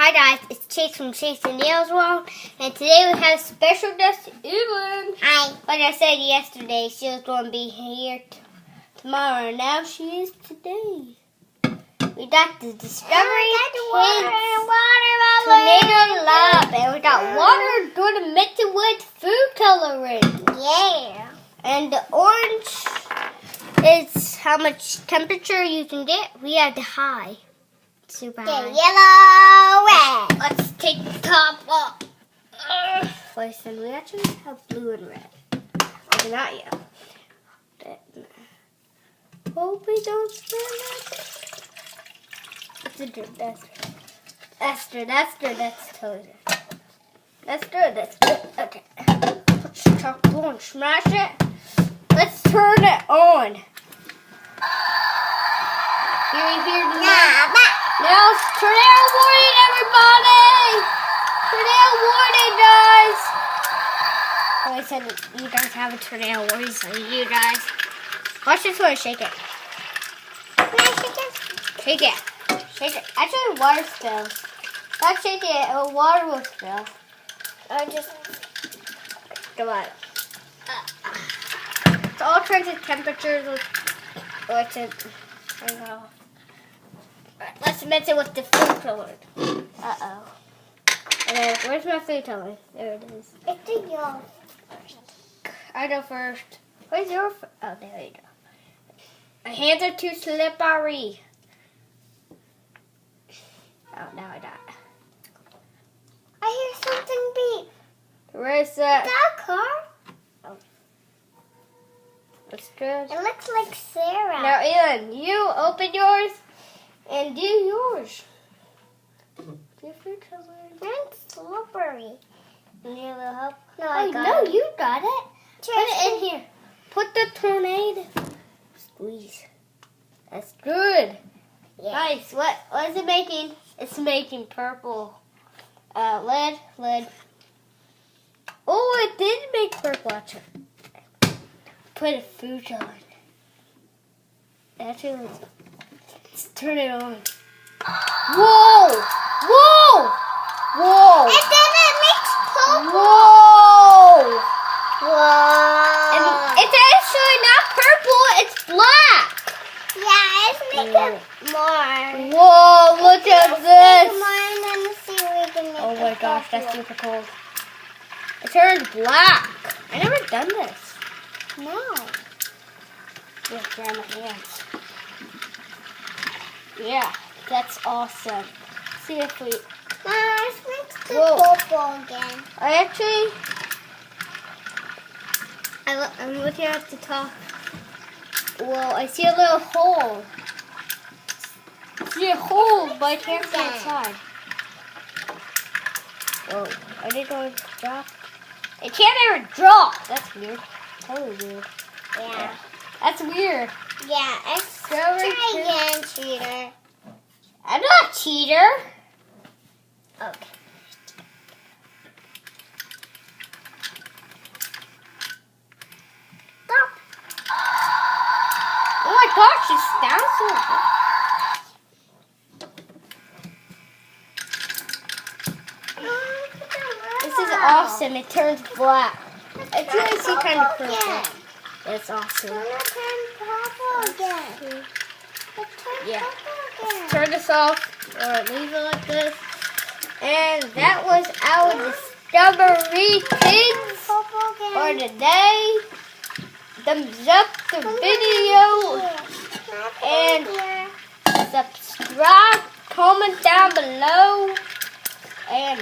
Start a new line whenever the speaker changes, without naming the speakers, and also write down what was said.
Hi guys, it's Chase from Chase and Nails World, and today we have special guest Elin.
Hi.
Like I said yesterday, she was going to be here tomorrow, and now she is today. We got the Discovery Tornado Lab, and we got water going to mix it with food coloring.
Yeah.
And the orange is how much temperature you can get. We had the high. Super
The
high.
yellow, red.
Let's take the top off. First, then we actually have blue and red. Okay, not yellow. Hope we don't spill it. That's good. That's good. That's totally good. That's good. Okay. Put the top on. Smash it. Let's turn it on. Here the now it's tornado warning, everybody! Tornado warning, guys! Oh, I said you guys have a tornado warning, so you guys. Watch this one, shake it. Shake it. Shake it. Actually, water spills. Not shake it, water will spill. Come on. It's all kinds of temperatures with I don't know. Let's mix it with the food coloring. Uh-oh. Okay, where's my food coloring? There it is.
It's a yellow.
I go first. Where's your oh, there you go. My hands are too slippery. Oh, now I got it.
I hear something beep.
Where's that?
That car?
Oh. That's good.
It looks like Sarah.
Now, Elin, you open yours and do yours. Do food coloring.
Mine's slippery.
You need a little help?
No, I got
no,
it.
you got it. Put it in here. Put the tornado. Squeeze. That's good.
Yeah.
Nice. What is it making? It's making purple. Lead. Oh, it did make purple. Actually. Put a food coloring. Actually, let's turn it on. Whoa! Whoa! Whoa!
And then it makes purple.
Whoa!
Whoa.
And it's actually not purple, it's black.
Yeah, it's making more.
Whoa, look at this.
Come on, let me see if we can make
Oh my
it
gosh, that's
purple.
super cool. It turned black. I never done this.
No.
Yeah, grab my hands. Yeah, that's awesome. See if we...
Let's mix the
Whoa.
purple again.
I'm looking at the top. Well, I see a little hole. I see a hole, but I can't see inside. Whoa, I didn't know it drop. It can't ever drop. That's weird. Totally weird.
Yeah.
That's weird.
Yeah, let's
Discovery
try again, cheater.
I'm not a cheater.
Okay. Stop.
Oh my gosh, it sounds so good. This is awesome. It turns black. It's really kind of purple. It's awesome.
Turn purple again.
Yeah.
Purple again.
Turn this off or leave it like this. And that was our Discovery things
Purple
for
again.
today. Thumbs up the video and subscribe, comment down below, and